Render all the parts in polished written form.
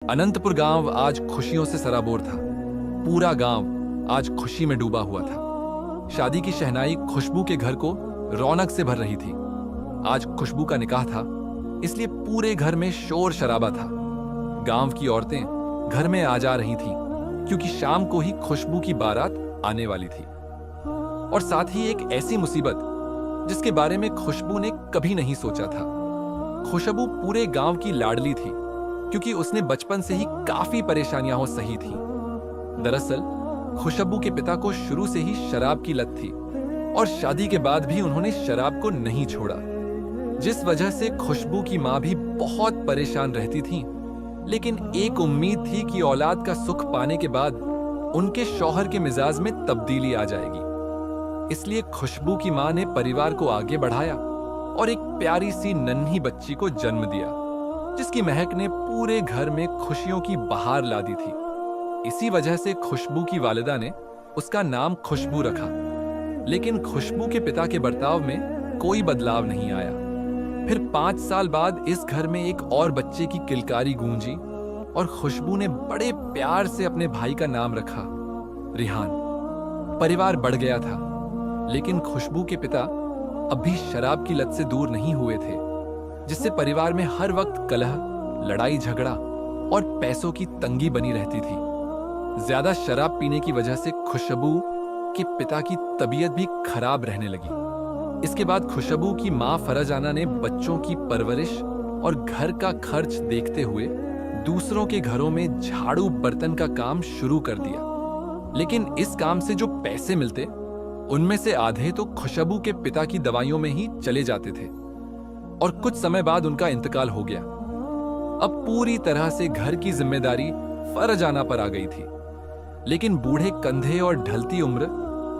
अनंतपुर गांव आज खुशियों से सराबोर था। पूरा गांव आज खुशी में डूबा हुआ था। शादी की शहनाई खुशबू के घर को रौनक से भर रही थी। आज खुशबू का निकाह था, इसलिए पूरे घर में शोर शराबा था। गांव की औरतें घर में आ जा रही थीं, क्योंकि शाम को ही खुशबू की बारात आने वाली थी। और साथ ही एक ऐसी मुसीबत जिसके बारे में खुशबू ने कभी नहीं सोचा था। खुशबू पूरे गांव की लाडली थी, क्योंकि उसने बचपन से ही काफी परेशानियां सही थी। दरअसल खुशबू के पिता को शुरू से ही शराब की लत थी और शादी के बाद भी उन्होंने शराब को नहीं छोड़ा, जिस वजह से खुशबू की मां भी बहुत परेशान रहती थी। लेकिन एक उम्मीद थी कि औलाद का सुख पाने के बाद उनके शौहर के मिजाज में तब्दीली आ जाएगी। इसलिए खुशबू की मां ने परिवार को आगे बढ़ाया और एक प्यारी सी नन्ही बच्ची को जन्म दिया, जिसकी महक ने पूरे घर में खुशियों की बहार ला दी थी। इसी वजह से खुशबू की वालिदा ने उसका नाम खुशबू रखा। लेकिन खुशबू के पिता के बर्ताव में कोई बदलाव नहीं आया। फिर 5 साल बाद इस घर में एक और बच्चे की किलकारी गूंजी और खुशबू ने बड़े प्यार से अपने भाई का नाम रखा, रिहान। परिवार बढ़ गया था, लेकिन खुशबू के पिता अब भी शराब की लत से दूर नहीं हुए थे, जिससे परिवार में हर वक्त कलह, लड़ाई झगड़ा और पैसों की तंगी बनी रहती थी। ज्यादा शराब पीने की वजह से खुशबू के पिता की तबीयत भी खराब रहने लगी। इसके बाद खुशबू की मां फरजाना ने बच्चों की परवरिश और घर का खर्च देखते हुए दूसरों के घरों में झाड़ू बर्तन का काम शुरू कर दिया। लेकिन इस काम से जो पैसे मिलते, उनमें से आधे तो खुशबू के पिता की दवाइयों में ही चले जाते थे और कुछ समय बाद उनका इंतकाल हो गया। अब पूरी तरह से घर की जिम्मेदारी फरजाना पर आ गई थी। लेकिन बूढ़े कंधे और ढलती उम्र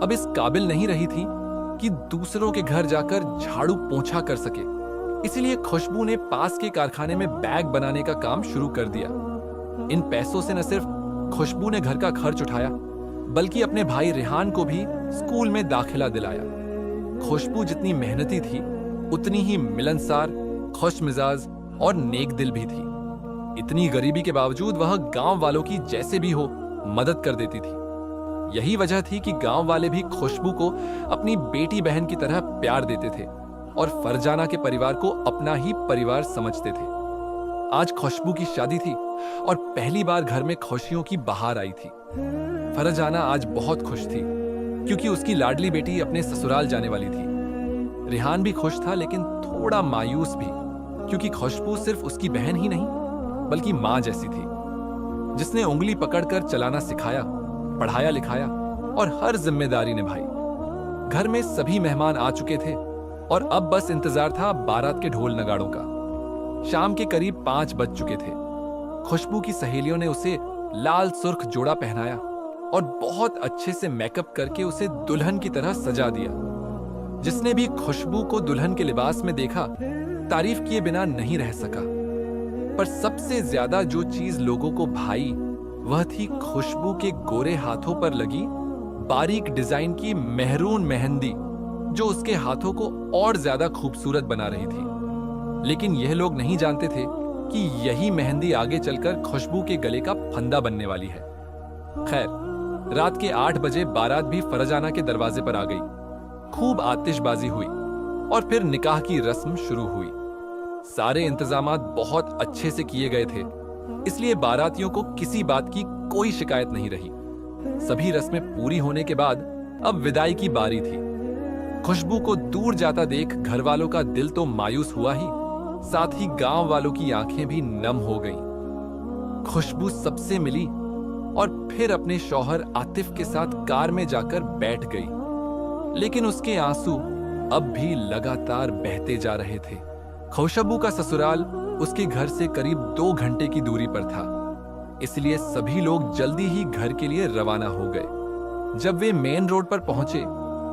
अब इस काबिल नहीं रही थी कि दूसरों के घर जाकर झाड़ू पोंछा कर सके। इसलिए खुशबू ने पास के कारखाने में बैग बनाने का काम शुरू कर दिया। इन पैसों से न सिर्फ खुशबू ने घर का खर्च उठाया, बल्कि अपने भाई रेहान को भी स्कूल में दाखिला दिलाया। खुशबू जितनी मेहनती थी, उतनी ही मिलनसार, खुश मिजाज और नेक दिल भी थी। इतनी गरीबी के बावजूद वह गांव वालों की जैसे भी हो मदद कर देती थी। यही वजह थी कि गांव वाले भी खुशबू को अपनी बेटी बहन की तरह प्यार देते थे और फरजाना के परिवार को अपना ही परिवार समझते थे। आज खुशबू की शादी थी और पहली बार घर में खुशियों की बहार आई थी। फरजाना आज बहुत खुश थी, क्योंकि उसकी लाडली बेटी अपने ससुराल जाने वाली थी। रेहान भी खुश था, लेकिन थोड़ा मायूस भी, क्योंकि खुशबू सिर्फ उसकी बहन ही नहीं, बल्कि मां जैसी थी, जिसने उंगली पकड़कर चलाना सिखाया, पढ़ाया लिखाया और हर जिम्मेदारी निभाई। घर में सभी मेहमान आ चुके थे और अब बस इंतजार था बारात के ढोल नगाड़ों का। शाम के करीब 5 बज चुके थे। खुशबू की सहेलियों ने उसे लाल सुर्ख जोड़ा पहनाया और बहुत अच्छे से मेकअप करके उसे दुल्हन की तरह सजा दिया। जिसने भी खुशबू को दुल्हन के लिबास में देखा, तारीफ किए बिना नहीं रह सका। पर सबसे ज्यादा जो चीज लोगों को भाई, वह थी खुशबू के गोरे हाथों पर लगी बारीक डिजाइन की मेहरून मेहंदी, जो उसके हाथों को और ज्यादा खूबसूरत बना रही थी। लेकिन यह लोग नहीं जानते थे कि यही मेहंदी आगे चलकर खुशबू के गले का फंदा बनने वाली है। खैर, रात के 8 बजे बारात भी फरजाना के दरवाजे पर आ गई। खूब आतिशबाजी हुई और फिर निकाह की रस्म शुरू हुई। सारे इंतजामात बहुत अच्छे से किए गए थे, इसलिए बारातियों को किसी बात की कोई शिकायत नहीं रही। सभी रस्में पूरी होने के बाद अब विदाई की बारी थी। खुशबू को दूर जाता देख घर वालों का दिल तो मायूस हुआ ही, साथ ही गांव वालों की आंखें भी नम हो गईं। खुशबू सबसे मिली और फिर अपने शौहर आतिफ के साथ कार में जाकर बैठ गई। लेकिन उसके आंसू अब भी लगातार बहते जा रहे थे। खुशबू का ससुराल उसके घर से करीब 2 घंटे की दूरी पर था, इसलिए सभी लोग जल्दी ही घर के लिए रवाना हो गए। जब वे मेन रोड पर पहुंचे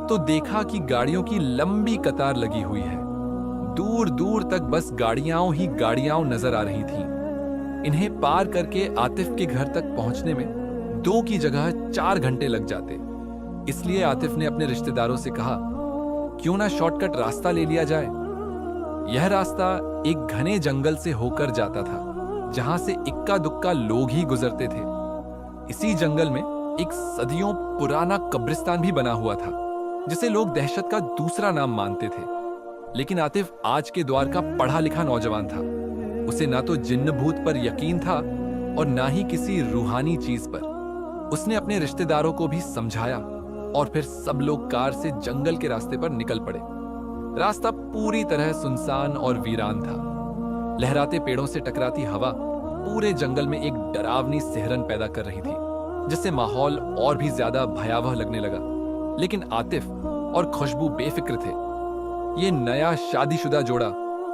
तो देखा कि गाड़ियों की लंबी कतार लगी हुई है। दूर दूर तक बस गाड़ियां ही गाड़ियां नजर आ रही थीं। इन्हें पार करके आतिफ के घर तक पहुंचने में 2 की जगह 4 घंटे लग जाते। इसलिए आतिफ ने अपने रिश्तेदारों से कहा, क्यों ना शॉर्टकट रास्ता ले लिया जाए। यह रास्ता एक घने जंगल से होकर जाता था जहां से इक्का दुक्का लोग ही गुजरते थे। इसी जंगल में एक सदियों पुराना कब्रिस्तान भी बना हुआ था, जिसे लोग दहशत का दूसरा नाम मानते थे। लेकिन आतिफ आज के द्वार का पढ़ा लिखा नौजवान था। उसे ना तो जिन्न भूत पर यकीन था और ना ही किसी रूहानी चीज पर। उसने अपने रिश्तेदारों को भी समझाया और फिर सब लोग कार से जंगल के रास्ते पर निकल पड़े। रास्ता पूरी तरह सुनसान और वीरान था। लहराते पेड़ों से टकराती हवा पूरे जंगल में एक डरावनी सिहरन पैदा कर रही थी, जिससे माहौल और भी ज्यादा भयावह लगने लगा। लेकिन आतिफ और खुशबू बेफिक्र थे। ये नया शादीशुदा जोड़ा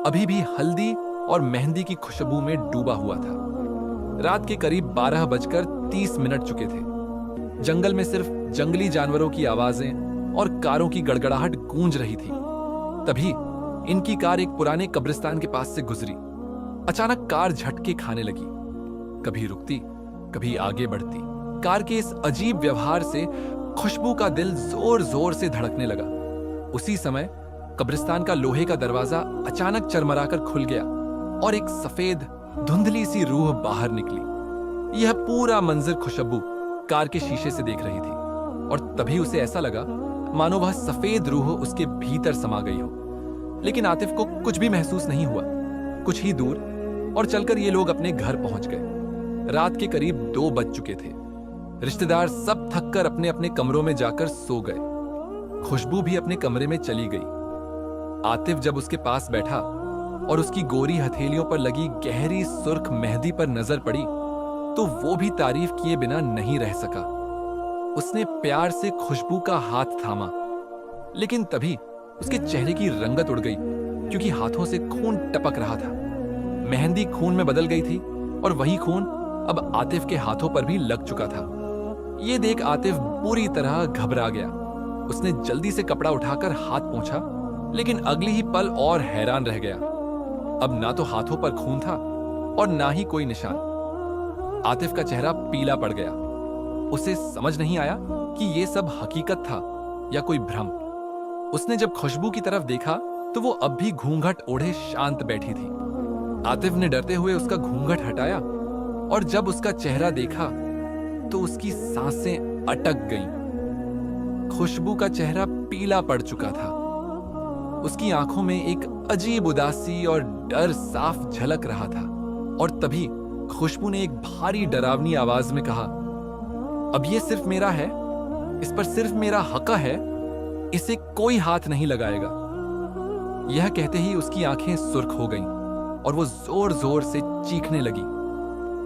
अभी भी हल्दी और मेहंदी की खुशबू में डूबा हुआ था। रात के करीब 12:30 चुके थे। जंगल में सिर्फ जंगली जानवरों की आवाजें और कारों की गड़गड़ाहट गूंज रही थी। तभी इनकी कार एक पुराने कब्रिस्तान के पास से गुजरी। अचानक कार झटके खाने लगी, कभी रुकती, कभी आगे बढ़ती। कार के इस अजीब व्यवहार से खुशबू का दिल जोर जोर से धड़कने लगा। उसी समय कब्रिस्तान का लोहे का दरवाजा अचानक चरमराकर खुल गया और एक सफेद धुंधली सी रूह बाहर निकली। यह पूरा मंजर खुशबू कार के शीशे से देख रही थी और तभी उसे ऐसा लगा मानो वह सफेद रूह उसके भीतर समा गई हो। लेकिन आतिफ को कुछ भी महसूस नहीं हुआ। कुछ ही दूर और चलकर ये लोग अपने घर पहुंच गए। रात के करीब 2 बज चुके थे। रिश्तेदार सब थककर अपने अपने कमरों में जाकर सो गए। खुशबू भी अपने कमरे में चली गई। आतिफ जब उसके पास बैठा और उसकी गोरी हथेलियों पर लगी गहरी सुर्ख मेहंदी पर नजर पड़ी तो वो भी तारीफ किए बिना नहीं रह सका। उसने प्यार से खुशबू का हाथ थामा, लेकिन तभी उसके चेहरे की रंगत उड़ गई, क्योंकि हाथों से खून टपक रहा था। मेहंदी खून में बदल गई थी और वही खून अब आतिफ के हाथों पर भी लग चुका था। ये देख आतिफ पूरी तरह घबरा गया। उसने जल्दी से कपड़ा उठाकर हाथ पोंछा, लेकिन अगली ही पल और हैरान रह गया। अब ना तो हाथों पर खून था और ना ही कोई निशान। आतिफ का चेहरा पीला पड़ गया। उसे समझ नहीं आया कि ये सब हकीकत था या कोई भ्रम। उसने जब खुशबू की तरफ देखा तो वो अब भी घूंघट ओढ़े शांत बैठी थी। आतिफ ने डरते हुए उसका घूंघट हटाया और जब उसका चेहरा देखा तो उसकी सांसें अटक गईं। खुशबू का चेहरा पीला पड़ चुका था। उसकी आंखों में एक अजीब उदासी और डर साफ झलक रहा था। और तभी खुशबू ने एक भारी डरावनी आवाज में कहा, अब ये सिर्फ मेरा है, इस पर सिर्फ मेरा हक है, इसे कोई हाथ नहीं लगाएगा। यह कहते ही उसकी आंखें सुर्ख हो गईं और वो जोर जोर से चीखने लगी।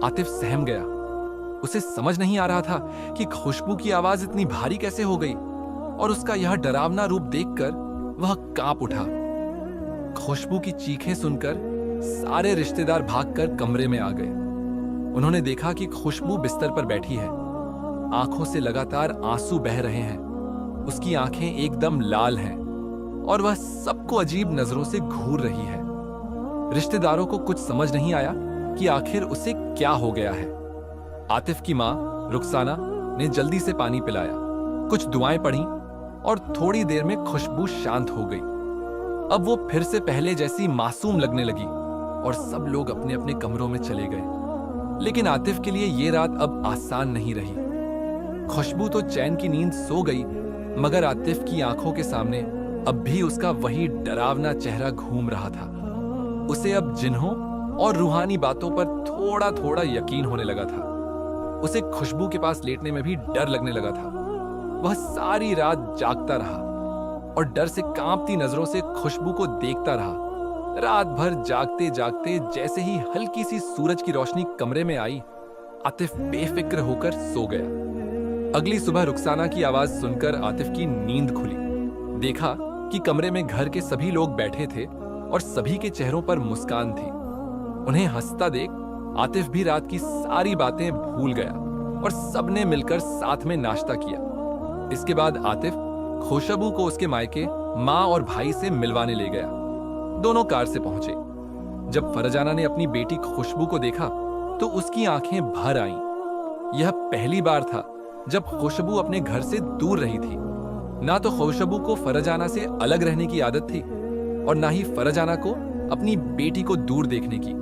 आतिफ सहम गया। उसे समझ नहीं आ रहा था कि खुशबू की आवाज इतनी भारी कैसे हो गई और उसका यह डरावना रूप देखकर वह कांप उठा। खुशबू की चीखें सुनकर सारे रिश्तेदार भागकर कमरे में आ गए। उन्होंने देखा कि खुशबू बिस्तर पर बैठी है। आंखों से लगातार आंसू बह रहे हैं। उसकी आंखें एकदम लाल हैं और वह सबको अजीब नजरों से घूर रही है। रिश्तेदारों को कुछ समझ नहीं आया कि आखिर उसे क्या हो गया है। आतिफ की मां रुखसाना ने जल्दी से पानी पिलाया, कुछ दुआएं पढ़ी और थोड़ी देर में खुशबू शांत हो गई। अब वो फिर से पहले जैसी मासूम लगने लगी और सब लोग अपने अपने कमरों में चले गए। लेकिन आतिफ के लिए ये रात अब आसान नहीं रही। खुशबू तो चैन की नींद सो गई, मगर आतिफ की आंखों के सामने अब भी उसका वही डरावना चेहरा घूम रहा था। उसे अब जिन्हों और रूहानी बातों पर थोड़ा थोड़ा यकीन होने लगा था। उसे खुशबू के पास लेटने में भी डर लगने लगा था। वह सारी रात जागता रहा और डर से कांपती नजरों से खुशबू को देखता रहा। रात भर जागते जागते जैसे ही हल्की सी सूरज की रोशनी कमरे में आई, आतिफ बेफिक्र होकर सो गया। अगली सुबह रुखसाना की आवाज सुनकर आतिफ की नींद खुली। देखा कि कमरे में घर के सभी लोग बैठे थे और सभी के चेहरों पर मुस्कान थी। उन्हें हंसता देख आतिफ भी रात की सारी बातें भूल गया और सबने मिलकर साथ में नाश्ता किया। इसके बाद आतिफ खुशबू को उसके मायके माँ और भाई से मिलवाने ले गया। दोनों कार से पहुंचे। जब फरजाना ने अपनी बेटी खुशबू को देखा तो उसकी आंखें भर आईं। यह पहली बार था जब खुशबू अपने घर से दूर रही थी। ना तो खुशबू को फरजाना से अलग रहने की आदत थी और ना ही फरजाना को अपनी बेटी को दूर देखने की।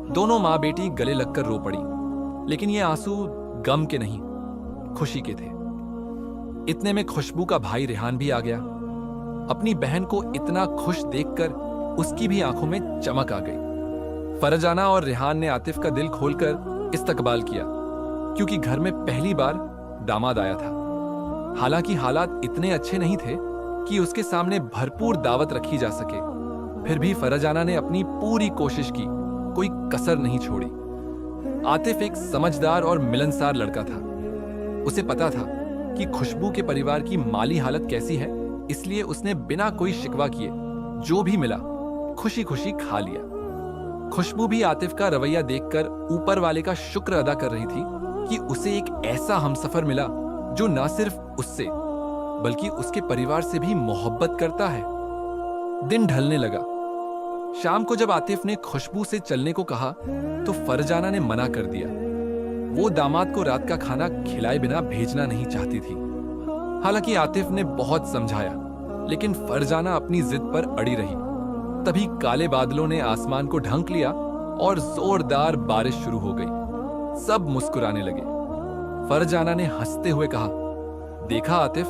दोनों माँ बेटी गले लगकर रो पड़ी, लेकिन ये आंसू गम के नहीं, खुशी के थे। इतने में खुशबू का भाई रेहान भी आ गया। अपनी बहन को इतना खुश देखकर उसकी भी आंखों में चमक आ गई। फरजाना और रेहान ने आतिफ का दिल खोलकर इस्तकबाल किया, क्योंकि घर में पहली बार दामाद आया था। हालांकि हालात इतने अच्छे नहीं थे कि उसके सामने भरपूर दावत रखी जा सके, फिर भी फरजाना ने अपनी पूरी कोशिश की, कोई कसर नहीं छोड़ी। आतिफ एक समझदार और मिलनसार लड़का था। उसे पता था कि खुशबू के परिवार की माली हालत कैसी है, इसलिए उसने बिना कोई शिकवा किए जो भी मिला खुशी खुशी खा लिया। खुशबू भी आतिफ का रवैया देखकर ऊपर वाले का शुक्र अदा कर रही थी कि उसे एक ऐसा हमसफर मिला जो न सिर्फ उससे बल्कि उसके परिवार से भी मोहब्बत करता है। दिन ढलने लगा। शाम को जब आतिफ ने खुशबू से चलने को कहा तो फरजाना ने मना कर दिया। वो दामाद को रात का खाना खिलाए बिना भेजना नहीं चाहती थी। हालांकि आतिफ ने बहुत समझाया, लेकिन फरजाना अपनी जिद पर अड़ी रही। तभी काले बादलों ने आसमान को ढंक लिया और जोरदार बारिश शुरू हो गई। सब मुस्कुराने लगे। फरजाना ने हंसते हुए कहा, देखा आतिफ,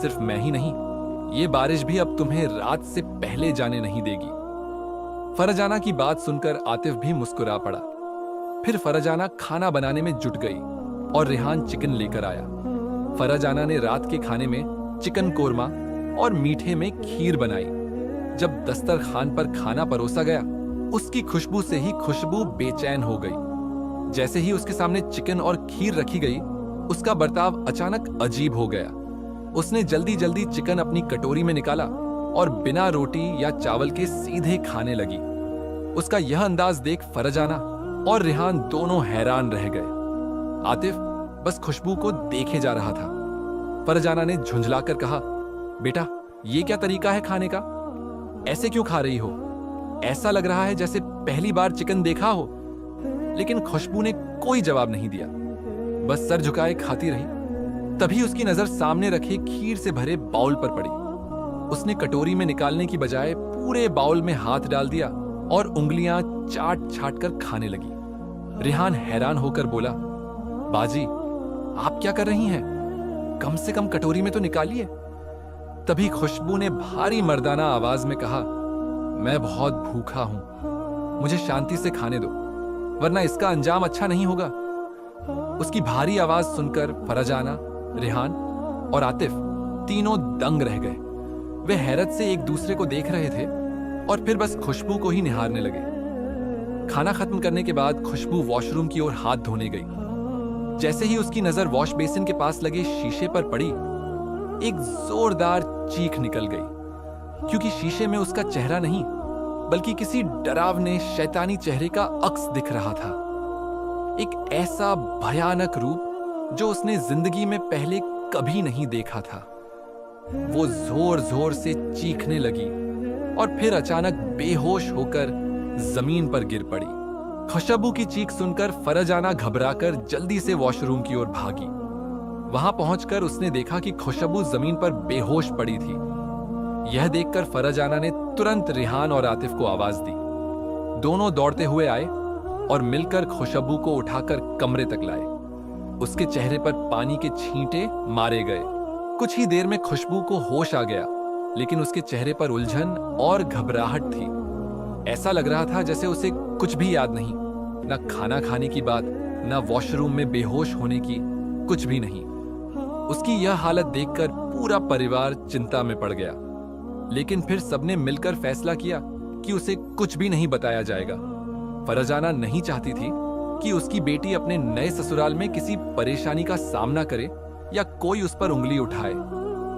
सिर्फ मैं ही नहीं, ये बारिश भी अब तुम्हें रात से पहले जाने नहीं देगी। फरजाना की बात सुनकर आतिफ भी मुस्कुरा पड़ा। फिर फरजाना खाना बनाने में जुट गई और रेहान चिकन लेकर आया। फरजाना ने रात के खाने में चिकन कोरमा और मीठे में खीर बनाई। जब दस्तरखान पर खाना परोसा गया, उसकी खुशबू से ही खुशबू बेचैन हो गई। जैसे ही उसके सामने चिकन और खीर रखी गई, उसका बर्ताव अचानक अजीब हो गया। उसने जल्दी जल्दी चिकन अपनी कटोरी में निकाला और बिना रोटी या चावल के सीधे खाने लगी। उसका यह अंदाज देख फरजाना और रेहान दोनों हैरान रह गए। आतिफ बस खुशबू को देखे जा रहा था। फरजाना ने झुंझलाकर कहा, बेटा, ये क्या तरीका है खाने का? ऐसे क्यों खा रही हो? ऐसा लग रहा है जैसे पहली बार चिकन देखा हो। लेकिन खुशबू ने कोई जवाब नहीं दिया, बस सर झुकाए खाती रही। तभी उसकी नजर सामने रखे खीर से भरे बाउल पर पड़ी। उसने कटोरी में निकालने की बजाय पूरे बाउल में हाथ डाल दिया और उंगलियां चाट चाट कर खाने लगी। रेहान हैरान होकर बोला, बाजी, आप क्या कर रही हैं? कम से कम कटोरी में तो निकालिए। तभी खुशबू ने भारी मर्दाना आवाज में कहा, मैं बहुत भूखा हूं, मुझे शांति से खाने दो, वरना इसका अंजाम अच्छा नहीं होगा। उसकी भारी आवाज सुनकर फरजाना, रेहान और आतिफ तीनों दंग रह गए। वे हैरत से एक दूसरे को देख रहे थे और फिर बस खुशबू को ही निहारने लगे। खाना खत्म करने के बाद खुशबू वॉशरूम की ओर हाथ धोने गई। जैसे ही उसकी नजर वॉश बेसिन के पास लगे शीशे पर पड़ी, एक जोरदार चीख निकल गई, क्योंकि शीशे में उसका चेहरा नहीं बल्कि किसी डरावने शैतानी चेहरे का अक्स दिख रहा था। एक ऐसा भयानक रूप जो उसने जिंदगी में पहले कभी नहीं देखा था। वो जोर जोर से चीखने लगी और फिर अचानक बेहोश होकर जमीन पर गिर पड़ी। खुशबू की चीख सुनकर फरजाना घबराकर जल्दी से वॉशरूम की ओर भागी। वहां पहुंचकर उसने देखा कि खुशबू जमीन पर बेहोश पड़ी थी। यह देखकर फरजाना ने तुरंत रेहान और आतिफ को आवाज दी। दोनों दौड़ते हुए आए और मिलकर खुशबू को उठाकर कमरे तक लाए। उसके चेहरे पर पानी के छींटे मारे गए। कुछ ही देर में खुशबू को होश आ गया, लेकिन उसके चेहरे पर उलझन और घबराहट थी। ऐसा लग रहा था जैसे उसे कुछ भी याद नहीं, ना खाना खाने की बात, ना वॉशरूम में बेहोश होने की, कुछ भी नहीं। उसकी यह हालत देखकर पूरा परिवार चिंता में पड़ गया, लेकिन फिर सबने मिलकर फैसला किया कि उसे कुछ भी नहीं बताया जाएगा। फरजाना नहीं चाहती थी कि उसकी बेटी अपने नए ससुराल में किसी परेशानी का सामना करे या कोई उस पर उंगली उठाए,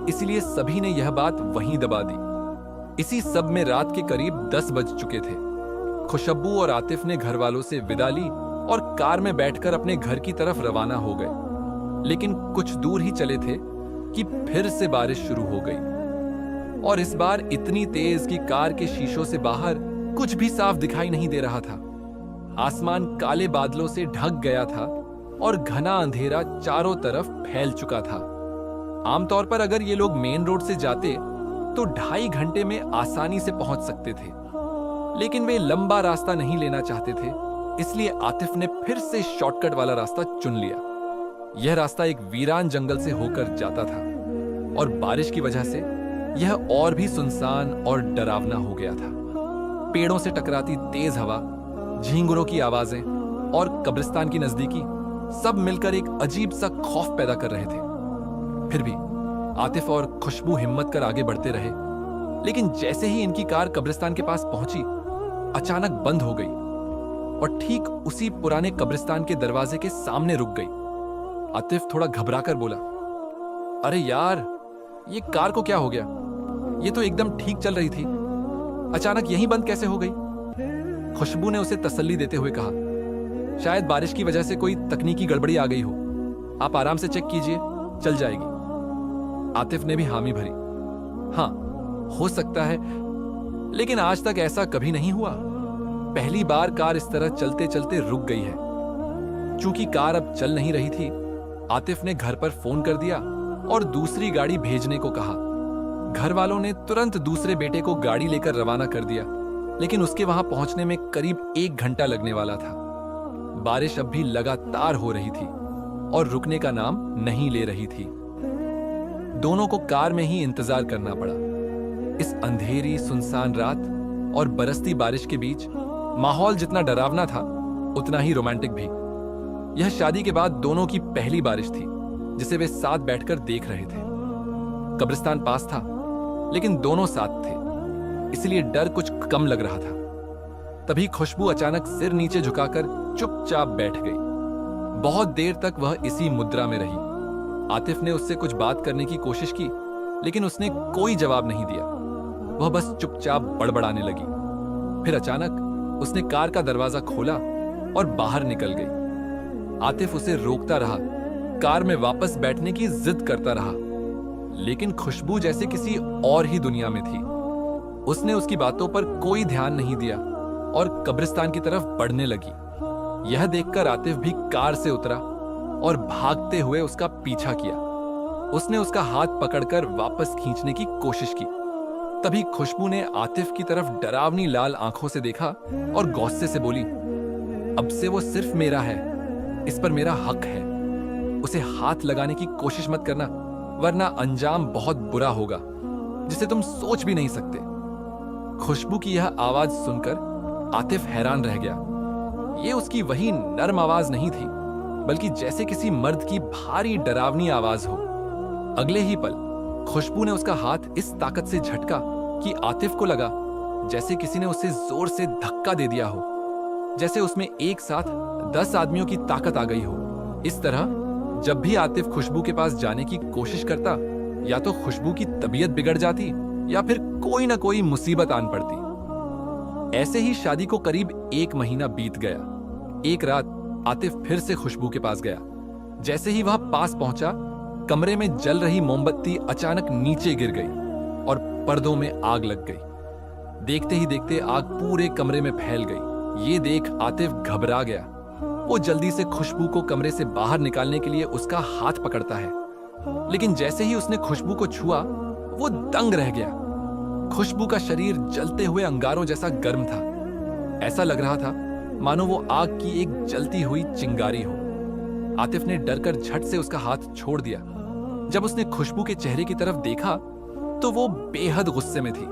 इसलिए सभी ने यह बात वहीं दबा दी। इसी सब में रात के करीब 10 बज चुके थे। खुशबू और आतिफ ने घर वालों से विदा ली और कार में बैठकर अपने घर की तरफ रवाना हो गए। लेकिन कुछ दूर ही चले थे कि फिर से बारिश शुरू हो गई, और इस बार इतनी तेज कि कार के शीशों से बाहर कुछ भी साफ दिखाई नहीं दे रहा था। आसमान काले बादलों से ढक गया था और घना अंधेरा चारों तरफ फैल चुका था। आमतौर पर अगर ये लोग मेन रोड से जाते तो 2.5 घंटे में आसानी से पहुंच सकते थे, लेकिन वे लंबा रास्ता नहीं लेना चाहते थे, इसलिए आतिफ ने फिर से शॉर्टकट वाला रास्ता चुन लिया। यह रास्ता एक वीरान जंगल से होकर जाता था और बारिश की वजह से यह और भी सुनसान और डरावना हो गया था। पेड़ों से टकराती तेज हवा, झींगुरों की आवाजें और कब्रिस्तान की नजदीकी सब मिलकर एक अजीब सा खौफ पैदा कर रहे थे। फिर भी आतिफ और खुशबू हिम्मत कर आगे बढ़ते रहे, लेकिन जैसे ही इनकी कार कब्रिस्तान के पास पहुंची, अचानक बंद हो गई और ठीक उसी पुराने कब्रिस्तान के दरवाजे के सामने रुक गई। आतिफ थोड़ा घबराकर बोला, अरे यार, ये कार को क्या हो गया? ये तो एकदम ठीक चल रही थी, अचानक यहीं बंद कैसे हो गई? खुशबू ने उसे तसल्ली देते हुए कहा, शायद बारिश की वजह से कोई तकनीकी गड़बड़ी आ गई हो, आप आराम से चेक कीजिए, चल जाएगी। आतिफ ने भी हामी भरी, हाँ हो सकता है, लेकिन आज तक ऐसा कभी नहीं हुआ। पहली बार कार इस तरह चलते चलते रुक गई है। चूंकि कार अब चल नहीं रही थी, आतिफ ने घर पर फोन कर दिया और दूसरी गाड़ी भेजने को कहा। घर वालों ने तुरंत दूसरे बेटे को गाड़ी लेकर रवाना कर दिया, लेकिन उसके वहां पहुंचने में करीब 1 घंटा लगने वाला था। बारिश अब भी लगातार हो रही थी और रुकने का नाम नहीं ले रही थी। दोनों को कार में ही इंतजार करना पड़ा। इस अंधेरी सुनसान रात और बरसती बारिश के बीच माहौल जितना डरावना था, उतना ही रोमांटिक भी। यह शादी के बाद दोनों की पहली बारिश थी जिसे वे साथ बैठकर देख रहे थे। कब्रिस्तान पास था, लेकिन दोनों साथ थे, इसलिए डर कुछ कम लग रहा था। तभी खुशबू अचानक सिर नीचे झुकाकर चुपचाप बैठ गई। बहुत देर तक वह इसी मुद्रा में रही। आतिफ ने उससे कुछ बात करने की कोशिश की, लेकिन उसने कोई जवाब नहीं दिया। वह बस चुपचाप बड़बड़ाने लगी। फिर अचानक उसने कार का दरवाजा खोला और बाहर निकल गई। आतिफ उसे रोकता रहा, कार में वापस बैठने की जिद करता रहा, लेकिन खुशबू जैसे किसी और ही दुनिया में थी। उसने उसकी बातों पर कोई ध्यान नहीं दिया और कब्रिस्तान की तरफ बढ़ने लगी। यह देखकर आतिफ भी कार से उतरा और भागते हुए उसका पीछा किया। उसने उसका हाथ पकड़कर वापस खींचने की कोशिश की। तभी खुशबू ने आतिफ की तरफ डरावनी लाल आंखों से देखा और गुस्से से बोली, अब से वो सिर्फ मेरा है, इस पर मेरा हक है। उसे हाथ लगाने की कोशिश मत करना, वरना अंजाम बहुत बुरा होगा, जिसे तुम सोच भी नहीं सकते। खुशबू की यह आवाज सुनकर आतिफ हैरान रह गया। ये उसकी वही नर्म आवाज नहीं थी, बल्कि जैसे किसी मर्द की भारी डरावनी आवाज हो। अगले ही पल खुशबू ने उसका हाथ इस ताकत से झटका कि आतिफ को लगा जैसे किसी ने उसे जोर से धक्का दे दिया हो, जैसे उसमें एक साथ 10 आदमियों की ताकत आ गई हो। इस तरह जब भी आतिफ खुशबू के पास जाने की कोशिश करता, या तो खुशबू की तबीयत बिगड़ जाती या फिर कोई ना कोई मुसीबत आन पड़ती। ऐसे ही शादी को करीब 1 महीना बीत गया। एक रात आतिफ फिर से खुशबू के पास गया। जैसे ही वह पास पहुंचा, कमरे में जल रही मोमबत्ती अचानक नीचे गिर गई और पर्दों में आग लग गई। देखते ही देखते आग पूरे कमरे में फैल गई। ये देख आतिफ घबरा गया। वो जल्दी से खुशबू को कमरे से बाहर निकालने के लिए उसका हाथ पकड़ता है, लेकिन जैसे ही उसने खुशबू को छुआ, वो दंग रह गया। खुशबू का शरीर जलते हुए अंगारों जैसा गर्म था। ऐसा लग रहा था मानो वो आग की एक जलती हुई चिंगारी हो। आतिफ ने डरकर झट से उसका हाथ छोड़ दिया। जब उसने खुशबू के चेहरे की तरफ देखा तो वो बेहद गुस्से में थी।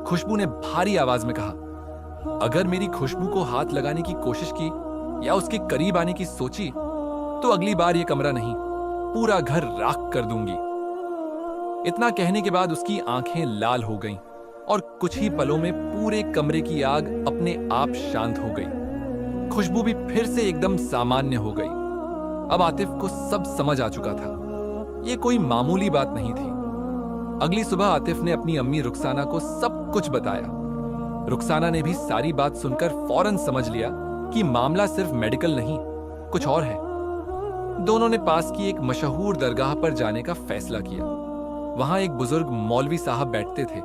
खुशबू ने भारी आवाज में कहा, अगर मेरी खुशबू को हाथ लगाने की कोशिश की या उसके करीब आने की सोची तो अगली बार ये कमरा नहीं, पूरा घर राख कर दूंगी। इतना कहने के बाद उसकी आंखें लाल हो गईं और कुछ ही पलों में पूरे कमरे की आग अपने आप शांत हो गई। खुशबू भी फिर से एकदम सामान्य हो गई। अब आतिफ को सब समझ आ चुका था। ये कोई मामूली बात नहीं थी। अगली सुबह आतिफ ने अपनी अम्मी रुखसाना को सब कुछ बताया। रुखसाना ने भी सारी बात सुनकर फौरन समझ लिया कि मामला सिर्फ मेडिकल नहीं, कुछ और है। दोनों ने पास की एक मशहूर दरगाह पर जाने का फैसला किया। वहां एक बुजुर्ग मौलवी साहब बैठते थे,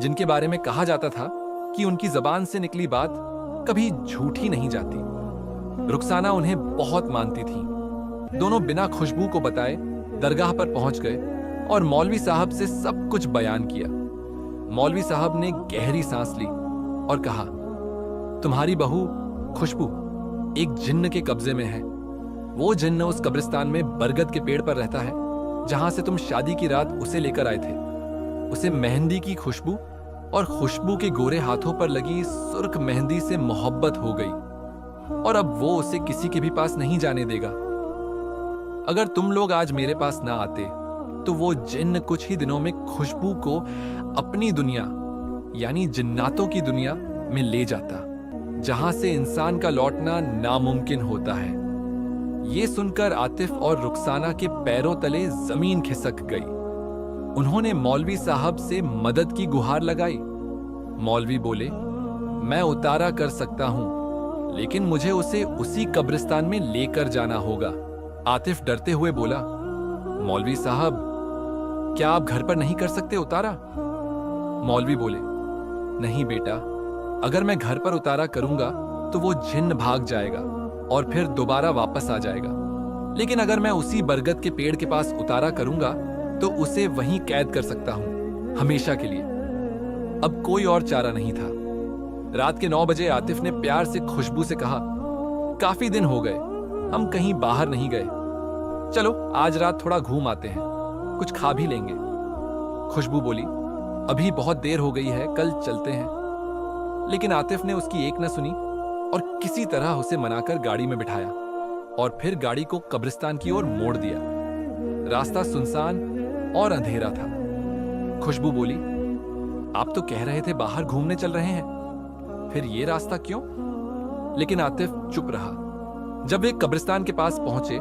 जिनके बारे में कहा जाता था कि उनकी जबान से निकली बात कभी झूठी नहीं जाती। रुखसाना उन्हें बहुत मानती थी। दोनों बिना खुशबू को बताए दरगाह पर पहुंच गए और मौलवी साहब से सब कुछ बयान किया। मौलवी साहब ने गहरी सांस ली और कहा, तुम्हारी बहू खुशबू एक जिन्न के कब्जे में है। वो जिन्न उस कब्रिस्तान में बरगद के पेड़ पर रहता है जहां से तुम शादी की रात उसे लेकर आए थे। उसे मेहंदी की खुशबू और खुशबू के गोरे हाथों पर लगी सुर्ख मेहंदी से मोहब्बत हो गई और अब वो उसे किसी के भी पास नहीं जाने देगा। अगर तुम लोग आज मेरे पास ना आते तो वो जिन्न कुछ ही दिनों में खुशबू को अपनी दुनिया यानी जिन्नातों की दुनिया में ले जाता, जहां से इंसान का लौटना नामुमकिन होता है। ये सुनकर आतिफ और रुखसाना के पैरों तले जमीन खिसक गई। उन्होंने मौलवी साहब से मदद की गुहार लगाई। मौलवी बोले, मैं उतारा कर सकता हूं, लेकिन मुझे उसे उसी कब्रिस्तान में लेकर जाना होगा। आतिफ डरते हुए बोला, मौलवी साहब, क्या आप घर पर नहीं कर सकते उतारा? मौलवी बोले, नहीं बेटा, अगर मैं घर पर उतारा करूंगा तो वो जिन्न भाग जाएगा और फिर दोबारा वापस आ जाएगा, लेकिन अगर मैं उसी बरगद के पेड़ के पास उतारा करूंगा तो उसे वहीं कैद कर सकता हूं, हमेशा के लिए। अब कोई और चारा नहीं था। रात के 9 बजे आतिफ ने प्यार से खुशबू से कहा, काफी दिन हो गए हम कहीं बाहर नहीं गए, चलो आज रात थोड़ा घूम आते हैं, कुछ खा भी लेंगे। खुशबू बोली, अभी बहुत देर हो गई है, कल चलते हैं। लेकिन आतिफ ने उसकी एक न सुनी और किसी तरह उसे मनाकर गाड़ी में बिठाया और फिर गाड़ी को कब्रिस्तान की ओर मोड़ दिया। रास्ता सुनसान और अंधेरा था। खुशबू बोली, आप तो कह रहे थे बाहर घूमने चल रहे हैं, फिर ये रास्ता क्यों? लेकिन आतिफ चुप रहा। जब वे कब्रिस्तान के पास पहुंचे,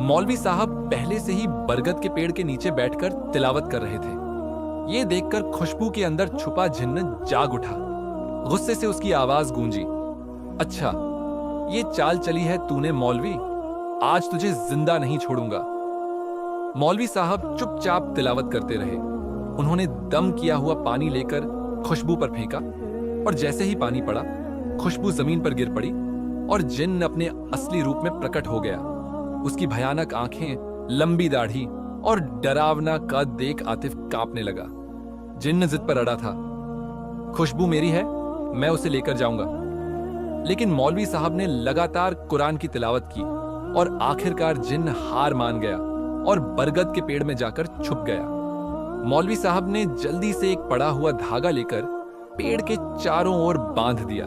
मौलवी साहब पहले से ही बरगद के पेड़ के नीचे बैठकर तिलावत कर रहे थे। ये देखकर खुशबू के अंदर छुपा जिन्न जाग उठा। गुस्से से उसकी आवाज गूंजी, अच्छा ये चाल चली है तूने मौलवी, आज तुझे जिंदा नहीं छोड़ूंगा। मौलवी साहब चुपचाप तिलावत करते रहे। उन्होंने दम किया हुआ पानी लेकर खुशबू पर फेंका और जैसे ही पानी पड़ा, खुशबू जमीन पर गिर पड़ी और जिन्न अपने असली रूप में प्रकट हो गया। उसकी भयानक आंखें, लंबी दाढ़ी और डरावना कद देख आतिफ कांपने लगा। जिन्न जिद पर अड़ा था, खुशबू मेरी है, मैं उसे लेकर जाऊंगा। लेकिन मौलवी साहब ने लगातार कुरान की तिलावत की और आखिरकार जिन्न हार मान गया और बरगद के पेड़ में जाकर छुप गया। मौलवी साहब ने जल्दी से एक पड़ा हुआ धागा लेकर पेड़ के चारों ओर बांध दिया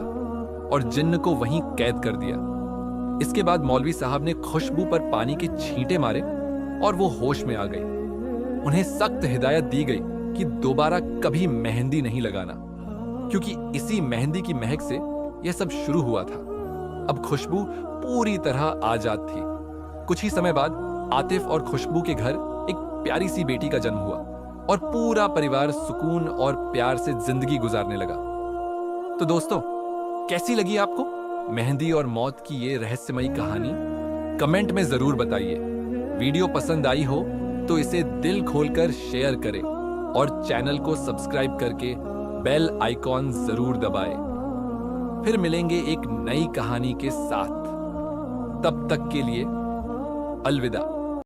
और जिन्न को वहीं कैद कर दिया। इसके बाद मौलवी साहब ने खुशबू पर पानी के छींटे मारे और वो होश में आ गई। उन्हें सख्त हिदायत दी गई कि दोबारा कभी मेहंदी नहीं लगाना, क्योंकि इसी मेहंदी की महक से यह सब शुरू हुआ था। अब खुशबू पूरी तरह आजाद थी। कुछ ही समय बाद आतिफ और खुशबू के घर एक प्यारी सी बेटी का जन्म हुआ और पूरा परिवार सुकून और प्यार से जिंदगी गुजारने लगा। तो दोस्तों, कैसी लगी आपको मेहंदी और मौत की ये रहस्यमयी कहानी? कमेंट में जरूर बताइए। वीडियो पसंद आई हो तो इसे दिल खोलकर शेयर करें और चैनल को सब्सक्राइब करके बेल आइकॉन जरूर दबाएं। फिर मिलेंगे एक नई कहानी के साथ। तब तक के लिए अलविदा।